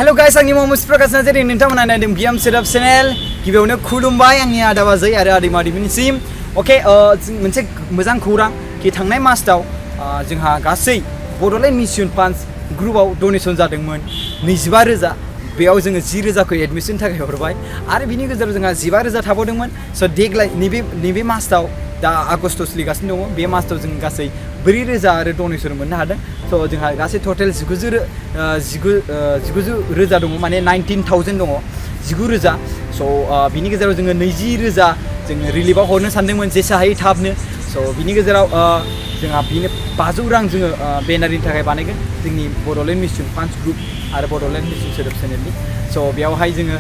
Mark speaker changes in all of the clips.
Speaker 1: Hello guys, आंनि मुङा मुस्प्रकाश नार्जारि नोंथांमोना नायदों बियाम सेटआप चेनेल गिबियावनो खुलुमबाय आंनि आदा बाजै आरो आदै मादैमोननिसिम अके मोनसे मोजां खौरां कि थांनाय मासआव जोंहा गासै बड'लेण्ड मिशन फान्ड ग्रुपआव डनेशन जादोंमोन 25,000 बेयाव जोङो 10,000खौ एडमिशन थाखाय हरबाय आरो बिनि गेजेराव जोंहा 15,000 थाबावदोंमोन स' देग्लाय नैबे मासआव दा आगस्ट सोलिगासिनो दङ बे मासआव जों गासै 4,000 आरो डनेशन मोननो हादों स' जोंहा गासै टटेल 19,000 दङ माने 19,000 दङ 19,000 स' बिनि गेजेराव जोङो 20,000 जोङो रिलिफआव हरनो सानदोंमोन जेसे हायो थाबनो स' बिनि गेजेराव जोंहा बिनो 500 रां जोङो बेनारनि थाखाय बानायगोन जोंनि बड'लेण्ड मिशन फान्ड ग्रुप आरो बड'लेण्ड मिशन सेटआप चेनेलनि स' बेयावहाय जोङो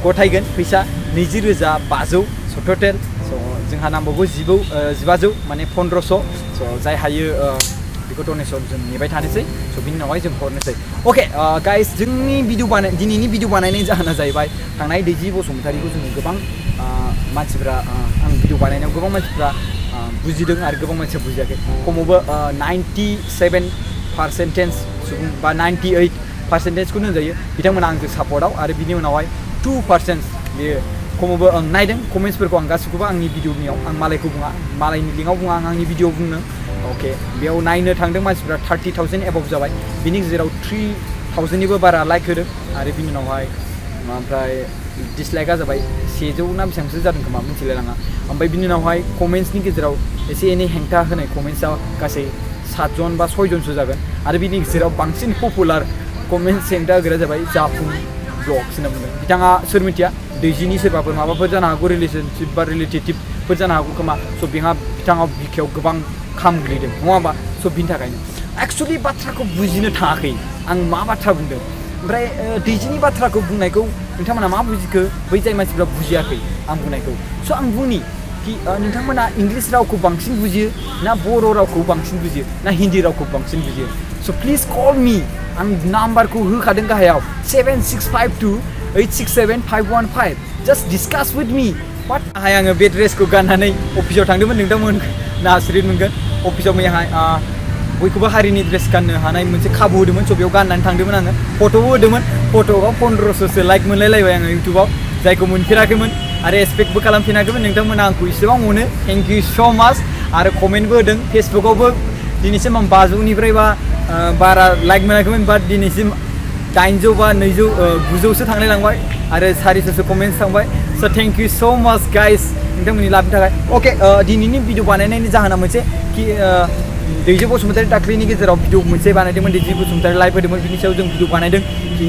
Speaker 1: गथायगोन फैसा 20,500 स' टटेल स' जोंहा नांबावगौ 15,000 माने 1,500 स' जाय हायो बेखौ डनेशन जों नेबाय थानोसै स' बिनि उनावहाय जों हरनोसै अके गाइस जोंनि दिनैनि भिडिअ बानायनायनि जाहोना जाहैबाय थांनाय दैजि बसुमतारिखौ जोङो गोबां मानसिफ्रा आं भिडिअ बानायनायाव गोबां मानसिफ्रा बुजिदों आरो गोबां मानसिया बुजियाखै खमावबो 97% सुबुं बा 98%खौनो होनजायो बिथांमोना आंजों सापर्टआव आरो बिनि उनावहाय 2% बेयो खमावबो आं नायदों कमेन्ट्सफोरखौ आं गासिखौबो आंनि भिडिअनियाव आं मालायखौ बुङा मालायनि लिंकआव बुङा आं आंनि भिडिअ बुंनो अके बेयाव नायनो थांदों मानसिफ्रा 30,000 एबभ जाबाय बिनि गेजेराव 3,000निबो बारा लाइक होदों आरो बिनि उनावहाय ओमफ्राय डिसलाइकआ जाबाय 100 ना बेसेबांसो जादों खोमा मिथिलायलाङा ओमफ्राय बिनि उनावहाय कमेन्ट्सनि गेजेराव एसे एनै हेंथा होनाय कमेन्ट्सआ गासै 7 जन बा 6 जनसो जागोन आरो बिनि गेजेराव बांसिन पपुलार कमेन्ट्स हेंथा होग्राया जाबाय जाफुं ब्लग्स होनना बुंदों बिथाङा सोर मिथिया दैजिनि सोरबाफोर माबाफोर जानो हागौ रिलेशनशिप बा रिलेटिभफोर जानो हागौ खोमा स' बिथाङा बिखायाव गोबां खाम गोलैदों नङा होमबा स' बिनि थाखायनो एक्सुवेलि बाथ्राखौ बुजिनो थाङाखै आं मा बाथ्रा बुंदों ओमफ्राय दैजिनि बाथ्राखौ बुंनायखौ नोंथांमोना मा बुजिखो बै जाय मानसिफ्रा बुजियाखै आं बुंनायखौ स' आं बुंनि कि नोंथांमोना इंलिश रावखौ बांसिन बुजियो ना बर' रावखौ बांसिन बुजियो ना हिन्दी रावखौ बांसिन बुजियो स' प्लिज कल मी आं नाम्बारखौ होखादों गाहायाव 7652867515 जास्ट डिसकास विथ मी बाट आङो बे ड्रेसखौ गाननानै अफिसाव थांदोंमोन नोंथांमोन नास्रिन मोनगोन अफिसाव मैयाहाय बयखौबो हारिनि ड्रेस गाननो हानाय मोनसे खाबु होदोंमोन स' बेयाव गाननानै थांदोंमोन आङो फट'बो होदोंमोन फट'आव 1500सो लाइक मोनलायलायबाय आङो इउटुबाव जायखौ मोनफेराखैमोन आरो एक्सपेक्टबो खालामफेराखैमोन नोंथांमोना आंखौ इसेबां अनो थेंक इउ स' माच आरो कमेन्टबो होदों फेसबुकआवबो दिनैसिम आं 500निफ्राय बा बारा लाइक मोनाखैमोन बाट दिनैसिम 800 बा 900सो थांलायलांबाय आरो 400सो कमेन्ट्स थांबाय स' थेंक इउ स' माच गाइस नोंथांमोननि लाबनि थाखाय अके दिनैनि भिडिअ बानायनायनि जाहोना मोनसे कि दैजि बसुमतारि दाख्लैनि गेजेराव भिडिअ मोनसे बानायदोंमोन दैजि बसुमतारि लाइभ होदोंमोन बिनि सायाव जों भिडिअ बानायदों कि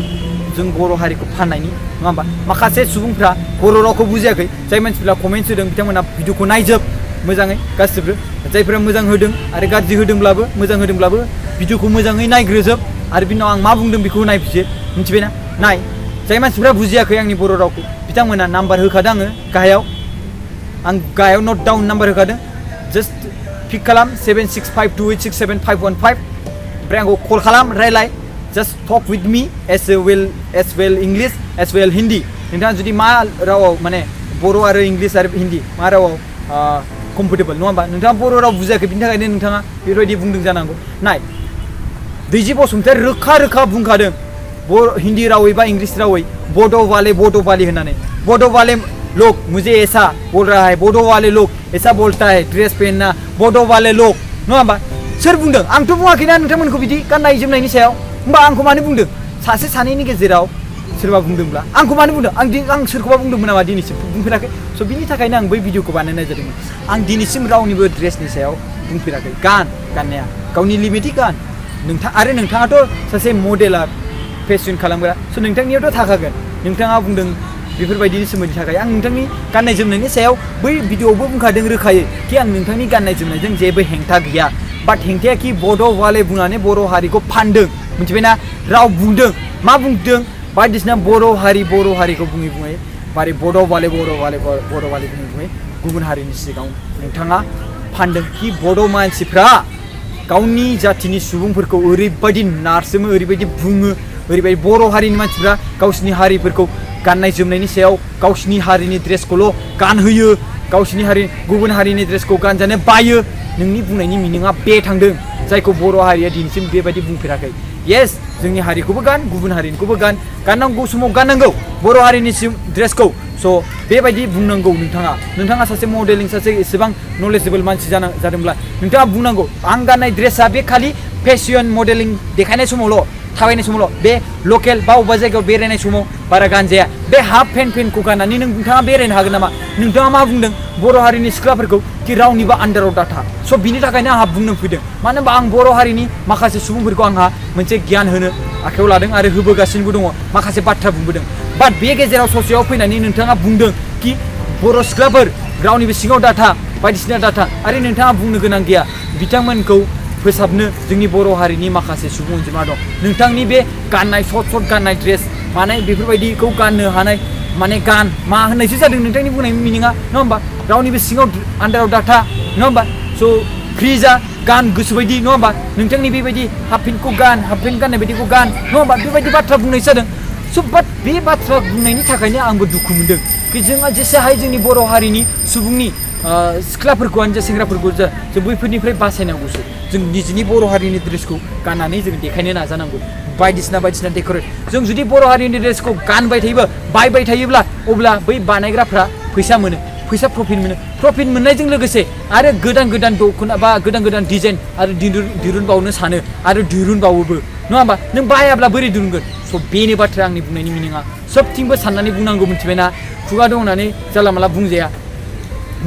Speaker 1: जों बर' हारिखौ फाननायनि नङा होमबा माखासे सुबुंफ्रा बर' रावखौ बुजियाखै जाय मानसिफ्रा कमेन्ट्स होदों बिथांमोना भिडिअखौ नायजोब मोजाङै गासिबो जायफोरा मोजां होदों आरो गाज्रि होदोंब्लाबो मोजां होदोंब्लाबो भिडिअखौ मोजाङै नायग्रोजोब आरो बिनि उनाव आं मा बुंदों बेखौ नायफिन मिथिबायना नाय जाय मानसिफ्रा बुजियाखै आंनि बर' रावखौ बिथांमोना नाम्बार होखादों आङो गाहायाव आं गाहायाव नट डाउन नाम्बार होखादों जास्ट पिक खालाम 7652867515 ओमफ्राय आंखौ कल खालाम रायलाय just talk with me as well English as well Hindi नोंथाङा जुदि मा रावाव माने बर' आरो इंलिश आरो हिन्दी मा रावाव कम्फर्टेबल नङा होमबा नोंथाङा बर' राव बुजियाखै बिनि थाखायनो नोंथाङा बेफोरबायदि बुंदों जानांगौ नाय दैजि बसुमतारि रोखा बुंखादों हिन्दी रावै बा इंलिश रावै बड' वाले होननानै बड' वाले लोग मुझे ऐसा बोल रहा है बड' वाले लोग ऐसा बोलता है ड्रेस पहनना बड' वाले लोग नङा होमबा सोर बुंदों आंथ' बुङाखैना नोंथांमोनखौ बिदि गाननाय जोमनायनि सायाव होमबा आंखौ मानो बुंदों सासे सानैनि गेजेराव सोरबा बुंदोंब्ला आंखौ मानो बुंदों आं सोरखौबा बुंदोंमोन नामा दिनैसिम बुंफेराखै स' बिनि थाखायनो आं बै भिडिअखौ बानायनाय जादोंमोन आं दिनैसिम रावनिबो ड्रेसनि सायाव बुंफेराखै गाननाया गावनि लिमिटै गान नोंथाङाथ' सासे मडेलार फेशन खालामग्रा स' नोंथांनियावथ' थाखागोन नोंथाङा बुंदों बेफोरबायदिनि सोमोन्दै थाखाय आं नोंथांनि गाननाय जोमनायनि सायाव बै भिडिअआवबो बुंखादों रोखायै कि आं नोंथांनि गाननाय जोमनायजों जेबो हेंथा गैया बाट हेंथाया कि बड' वाले बुंनानै बर' हारिखौ फानदों मिथिबायना राव बुंदों मा बुंदों बायदिसिना बर' हारिखौ बुङै बारे बड' वाले बुङै गुबुन हारिनि सिगाङाव नोंथाङा फानदों कि बड' मानसिफ्रा गावनि जाथिनि सुबुंफोरखौ ओरैबायदि नारसोमो ओरैबायदि बुङो ओरैबायदि बर' हारिनि मानसिफ्रा गावसिनि हारिफोरखौ गाननाय जोमनायनि सायाव गावसिनि हारिनि ड्रेसखौल' गानहोयो गावसिनि गुबुन हारिनि ड्रेसखौ गानजानो बायो नोंनि बुंनायनि मिनिङा बे थांदों जायखौ बर' हारिया दिनैसिम बेबायदि बुंफेराखै yes जोंनि हारिखौबो गान गुबुन हारिनिखौबो गाननांगौ समाव गाननांगौ बर' हारिनि ड्रेसखौ स' बेबायदि बुंनांगौ नोंथाङा सासे मडेलिं सासे एसेबां नलेजेबोल मानसि जादोंब्ला नोंथाङा बुंनांगौ आं गाननाय ड्रेसा बे खालि फेशन मडेलिं देखायनाय समावल' थाबायनाय समावल' बे लकेल बा अबेबा जायगायाव बेरायनाय समाव बारा गानजाया बे हाफ पेन्टखौ गाननानै नोंथाङा बेरायनो हागोन नामा नोंथाङा मा बुंदों बर' हारिनि सिख्लाफोरखौ कि रावनिबो आन्दाराव दाथा स' बिनि थाखायनो आंहा बुंनो फैदों मानो होनबा आं बर' हारिनि माखासे सुबुंफोरखौ आंहा मोनसे गियान होनो आखायाव लादों आरो होबोगासिनोबो दङ माखासे बाथ्रा बुंबोदों बाट बे गेजेराव ससेयाव फैनानै नोंथाङा बुंदों कि बर' सिख्लाफोर रावनिबो सिङाव दाथा बायदिसिना दाथा आरो नोंथाङा बुंनो गोनां गैया बिथांमोनखौ फोसाबनो जोंनि बर' हारिनि माखासे सुबुं अनजिमा दं नोंथांनि बे गाननाय सर्ट गाननाय ड्रेस माने बेफोरबायदिखौ गाननो हानाय माने गान मा होननायसो जादों नोंथांनि बुंनायनि मिनिङा नङा होमबा रावनिबो सिङाव आन्दाराव दाथा नङा होमबा स' फ्रि जा गान गोसोबायदि नङा होमबा नोंथांनि बेबायदि हाफ पेन्टखौ हाफ पेन्ट गाननाय बायदिखौ गान नङा होमबा बेबायदि बाथ्रा बुंनाय जादों स' बाट बे बाथ्रा बुंनायनि थाखायनो आंबो दुखु मोनदों कि जोंहा जेसेहाय जोंनि बर' हारिनि सुबुंनि सिख्लाफोरखौआनो जा सेंग्राफोरखौ जा जों बैफोरनिफ्राय बासायनांगौसो जों निजिनि बर' हारिनि ड्रेसखौ गाननानै जों देखायनो नाजानांगौ बायदिसिना डेक'रेट जों जुदि बर' हारिनि ड्रेसखौ गानबाय थायोबा बायबाय थायोब्ला अब्ला बै बानायग्राफ्रा फैसा मोनो प्रफिट मोननायजों लोगोसे आरो गोदान दख'ना बा गोदान डिजाइन आरो दिरुनबावनो सानो आरो दिरुनबावोबो नङा होमबा नों बायाब्ला बोरै दिरुनगोन स' बेनो बाथ्रा आंनि बुंनायनि मिनिङा सोबथिंबो साननानै बुंनांगौ मिथिबायना खुगा दं होननानै जानला माला बुंजाया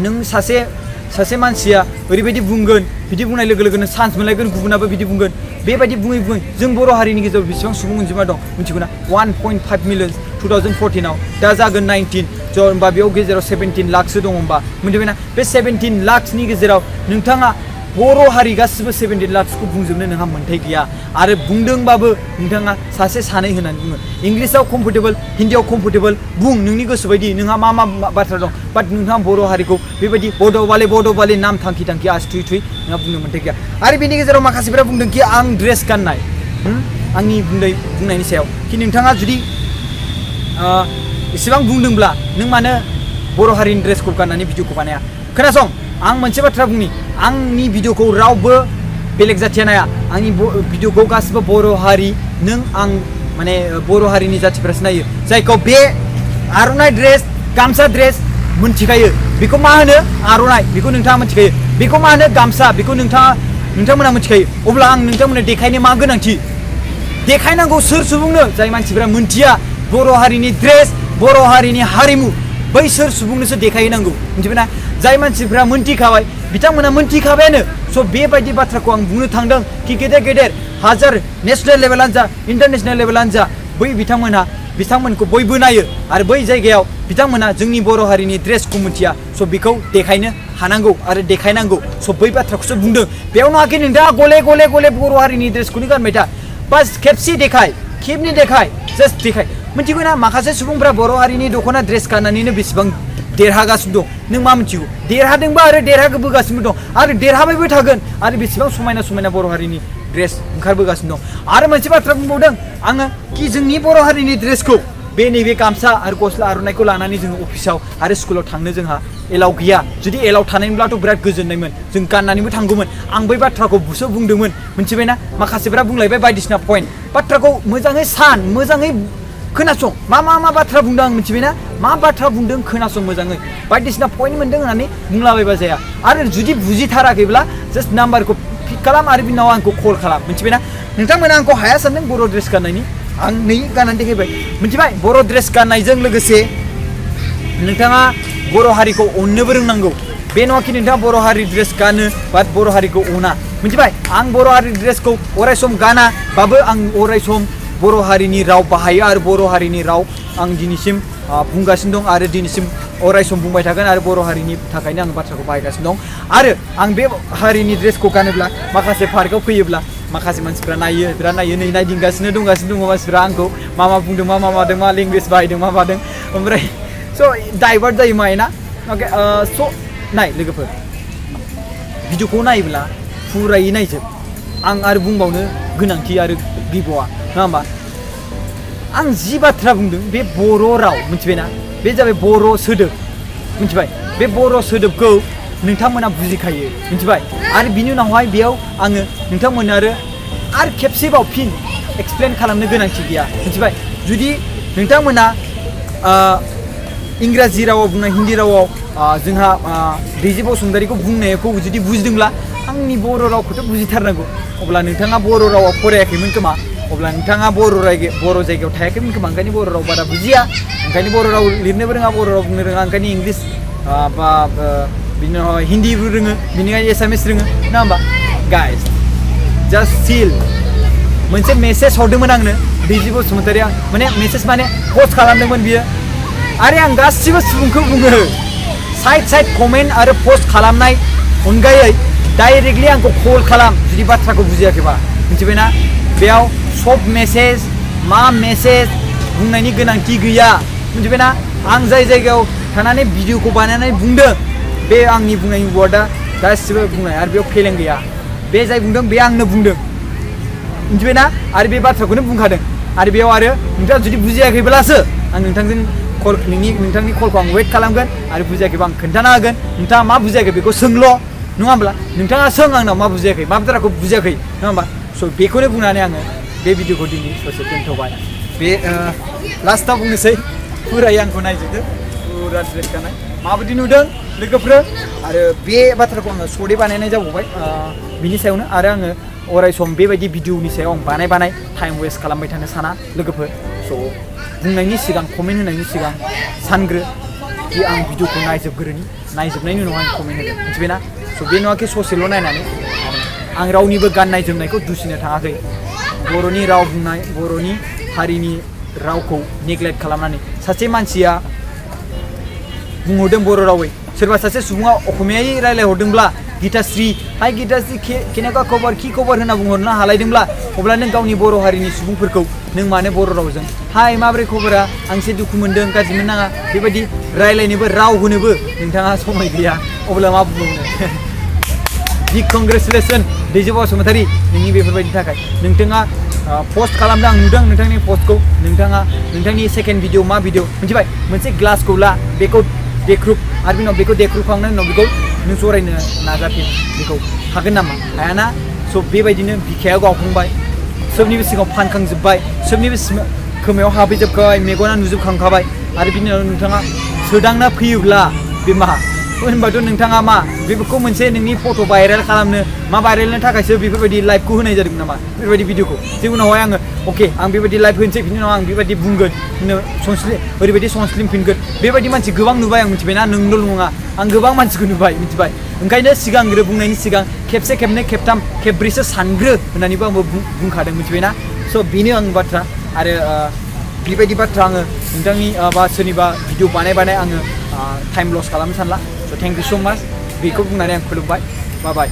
Speaker 1: नों सासे मानसिया ओरैबायदि बुंगोन बिदि बुंनाय लोगो लोगोनो चान्स मोनलायगोन गुबुनाबो बिदि बुंगोन बेबायदि बुङै जों बर' हारिनि गेजेराव बेसेबां सुबुं अनजिमा दं मिथिगौ ना 1.5 मिलियन 2014आव दा जागोन 19 ज' होमबा बेयाव गेजेराव 17 लाखसो दङ होमबा मिथिबायना बे 17 लाखसनि गेजेराव नोंथाङा बर' हारि गासिबो 17 लाखसखौ बुंजोबनो नोंहा मोन्थाय गैया आरो बुंदोंबाबो नोंथाङा सासे सानै होननानै बुङो इंलिसाव कम्फर्टेबल हिन्दीयाव कम्फर्टेबल बुं नोंनि गोसो बायदि नोंहा मा बाथ्रा दं बाट नोंथाङा बर' हारिखौ बेबायदि बड'बाले नाम थांखि आसि थुयै नोंहा बुंनो मोन्थाय गैया आरो बेनि गेजेराव माखासेफोरा बुंदों कि आं ड्रेस गाननाय आंनि बुंनायनि सायाव कि नोंथाङा जुदि एसेबां बुंदोंब्ला नों मानो बर' हारिनि ड्रेसखौ गाननानै भिडिअखौ बानाया खोनासं आं मोनसे बाथ्रा बुंनि आंनि भिडिअखौ रावबो बेलेग जाथिया नाया आंनि भिडिअखौ गासिबो बर' हारि नों आं माने बर' हारिनि जाथिफ्रासो नायो जायखौ बे आर'नाइ ड्रेस गामसा ड्रेस मोनथिखायो बेखौ मा होनो आर'नाइ बेखौ नोंथाङा मोनथिखायो बेखौ मा होनो गामसा बेखौ नोंथांमोना मोनथिखायो अब्ला आं नोंथांमोननो देखायनो मा गोनांथि देखायनांगौ सोर सुबुंनो जाय मानसिफ्रा मोनथिया बर' हारिनि ड्रेस बर' हारिनि हारिमु बैसोर सुबुंनोसो देखायनांगौ मिथिबायना जाय मानसिफ्रा मोनथिखाबाय बिथांमोना मोनथिखाबायानो स' बेबायदि बाथ्राखौ आं बुंनो थांदों कि गेदेर हाजार नेशनेल लेभेलानो जा इन्टारनेशनेल लेभेलानो जा बै बिथांमोनखौ बयबो नायो आरो बै जायगायाव बिथांमोना जोंनि बर' हारिनि ड्रेसखौ मोनथिया स' बेखौ देखायनो हानांगौ आरो देखायनांगौ स' बै बाथ्राखौसो बुंदों बेयाव नङाखि नोंथाङा गले बर' हारिनि ड्रेसखौनो गानबाय था बास खेबसे खेबनै देखाय जास्ट देखाय मिथिगौ ना माखासे सुबुंफ्रा बर' हारिनि दख'ना ड्रेस गाननानैनो बेसेबां देरहागासिनो दं नों मा मिथिगौ देरहादोंबा आरो देरहाबोगासिनो दं आरो देरहाबायबो थागोन आरो बेसेबां समायना बर' हारिनि ड्रेस ओंखारबोगासिनो दं आरो मोनसे बाथ्रा बुंबावदों आङो कि जोंनि बर' हारिनि ड्रेसखौ बे नैबे गामसा आरो गस्ला आर'नाइखौ लानानै जोङो अफिसाव आरो स्कुलाव थांनो जोंहा एलाउ गैया जुदि एलाउ थानायमोनब्लाथ' बिराद गोजोननायमोन जों गाननानैबो थांगौमोन आं बै बाथ्राखौ बुंदोंमोन मिथिबायना माखासेफ्रा बुंलायबाय बायदिसिना पइन्ट बाथ्राखौ मोजाङै खोनासं मा बाथ्रा बुंदों आं मिथिबायना मा बाथ्रा बुंदों खोनासं मोजाङै बायदिसिना पइन्ट मोनदों होननानै बुंलाबायबा जाया आरो जुदि बुजिथाराखैब्ला जास्ट नाम्बारखौ पिक खालाम आरो बिनाव आंखौ कल खालाम मिथिबायना नोंथांमोना आंखौ हाया सानदों बर' ड्रेस गाननायनि आं नै गाननानै देखायबाय मिथिबाय बर' ड्रेस गाननायजों लोगोसे नोंथाङा बर' हारिखौ अननोबो रोंनांगौ बे नङाखि नोंथाङा बर' हारि ड्रेस गानो बाट बर' हारिखौ अना मिथिबाय आं बर' हारि ड्रेसखौ अरायसम गानाबाबो आं अरायसम बर' हारिनि राव बाहायो आरो बर' हारिनि राव आं दिनैसिम बुंगासिनो दं आरो दिनैसिम अरायसम बुंबाय थागोन आरो बर' हारिनि थाखायनो आं बाथ्राखौ बाहायगासिनो दं आरो आं बे हारिनि ड्रेसखौ गानोब्ला माखासे पार्कआव फैयोब्ला माखासे मानसिफ्रा बिराद नायो नै नायदिंगासिनो दङ मानसिफ्रा आंखौ मा बुंदों मा मादों मा लेंगुवेज बाहायदों मा मादों ओमफ्राय स' डाइभार्ट जायो माइना अके स' नाय लोगोफोर भिडिअखौ नायोब्ला फुरायै नायजोब आं आरो बुंबावनो गोनांथि आरो गैबावा नङा होमबा आं जि बाथ्रा बुंदों बे बर' राव मिथिबायना बे जाबाय बर' सोदोब मिथिबाय बे बर' सोदोबखौ नोंथांमोना बुजिखायो मिथिबाय आरो बिनि उनावहाय बेयाव आङो नोंथांमोननो आरो खेबसेबाव फिन एक्सप्लेन खालामनो गोनांथि गैया मिथिबाय जुदि नोंथांमोना इंराजि रावाव बुंनाय हिन्दी रावाव जोंहा दैजिब बसुमतारीखौ बुंनायखौ जुदि बुजिदोंब्ला आंनि बर' रावखौथ' बुजिथारनांगौ अब्ला नोंथाङा बर' रावाव फरायाखैमोन खोमा अब्ला नोंथाङा बर' जायगायाव थायाखैमोन खोमा ओंखायनो बर' राव बारा बुजिया ओंखायनो बर' राव लिरनोबो रोङा बर' राव बुंनो रोङा ओंखायनो इंलिस बा बिनि उनाव हिन्दीबो रोङो बिनिखायनो एसामिस रोङो नङा होमबा गाइस जास्ट चिल मोनसे मेसेज हरदोंमोन आंनो दैजिब बसुमतारीया माने मेसेज माने पस्ट खालामदोंमोन बियो आरो आं गासिबो सुबुंखौ बुङो साइड कमेन्ट आरो पस्ट खालामनाय अनगायै डाइरेक्टलि आंखौ कल खालाम जुदि बाथ्राखौ बुजियाखैबा मिथिबायना बेयाव सब मेसेज मा मेसेज बुंनायनि गोनांथि गैया मिथिबायना आं जाय जायगायाव थानानै भिडिअखौ बानायनानै बुंदों बे आंनि बुंनायनि वार्डआ गासिबो बुंनाय आरो बेयाव फेलें गैया बे जाय बुंदों बे आंनो बुंदों मिथिबायना आरो बे बाथ्राखौनो बुंखादों आरो बेयाव आरो नोंथाङा जुदि बुजियाखैब्लासो आं नोंथांजों नोंथांनि कलखौ आं वेट खालामगोन आरो बुजियाखैबा आं खोन्थाना होगोन नोंथाङा मा बुजियाखै बेखौ सोंल' नङा होमब्ला नोंथाङा सों आंनाव मा बुजियाखै मा बाथ्राखौ बुजियाखै नङा होमबा स' बेखौनो बुंनानै आङो बे भिडिअखौ दिनै ससे दोनथ'बाय बे लास्टआव बुंनोसै फुरायै आंखौ नायजोबदो फुरा ड्रेस गाननाय माबायदि नुदों लोगोफोर आरो बे बाथ्राखौ आङो सर्टै बानायनाय जाबावबाय बिनि सायावनो आरो आङो अराय सम बेबायदि भिडिअनि सायाव आं बानाय टाइम वेस्ट खालामबाय थानो साना लोगोफोर स' बुंनायनि सिगां कमेन्ट होनायनि सिगां सानग्रो कि आं भिडिअखौ नायजोबनायनि उनाव आं कमेन्ट होगोन मिथिबायना स' बे नङाखि ससेल' नायनानै आं रावनिबो गाननाय जोमनायखौ दुसिनो थाङाखै बर'नि राव बुंनाय बर'नि हारिनि रावखौ नेग्लेक्ट खालामनानै सासे मानसिया बुंहरदों बर' रावै सोरबा सासे सुबुङा असमियायै रायलायहरदोंब्ला गीताश्री हाय गीताश्री केनेका खबर कि खबर होनना बुंहरनो हालायदोंब्ला अब्ला नों गावनि बर' हारिनि सुबुंफोरखौ नों मानो बर' रावजों हाय माबोरै खबरा आं एसे दुखु मोनदों गाज्रि मोननाङा बेबायदि रायलायनोबो राव होनोबो नोंथाङा समाय गैया अब्ला मा बुंनो बिग कंग्रेचुलेसन दैजिब बसुमतारी नोंनि बेफोरबायदिनि थाखाय नोंथाङा पस्ट खालामदों आं नुदों नोंथांनि पस्टखौ नोंथाङा नोंथांनि सेकेन्ड भिडिअ मा भिडिअ मिथिबाय मोनसे ग्लासखौ ला बेखौ देख्रुब आरो बिनि उनाव बेखौ देख्रुबखांनायनि उनाव बेखौ नों जरायनो नाजाफिन बेखौ हागोन नामा हायाना स' बेबायदिनो बिखाया गावखांबाय सोबनिबो सिगाङाव फानखांजोब्बाय सोबनिबो खोमायाव हाबहैजोबखाबाय मेगना नुजोबखांखाबाय आरो बिनि उनाव नोंथाङा सोदांना फैयोब्ला बे मा होनबाथ' नोंथाङा मा बेफोरखौ मोनसे नोंनि फट' भाइरेल खालामनो मा भाइरेलनि थाखायसो बेफोरबायदि लाइभखौ होनाय जादों नामा बेफोरबायदि भिडिअखौ जे उनावहाय आङो अके आं बेबायदि लाइभ होनोसै बिनि उनाव आं बेबायदि बुंगोन ओरैबायदि संस्लिमफिनगोन बेबायदि मानसि गोबां नुबाय आं मिथिबायना नोंल' नङा आं गोबां मानसिखौ नुबाय मिथिबाय ओंखायनो सिगांग्रो बुंनायनि सिगां खेबसे खेबनै खेबथाम खेबब्रैसो सानग्रो होननानैबो आंबो बुंखादों मिथिबायना स' बेनो आं बाथ्रा आरो बेबायदि बाथ्रा आङो नोंथांनि बा सोरनिबा भिडिअ बानाय आङो टाइम लस खालामनो सानला स' थेंक इउ स' माच बेखौ बुंनानै आं खुलुमबाय बाय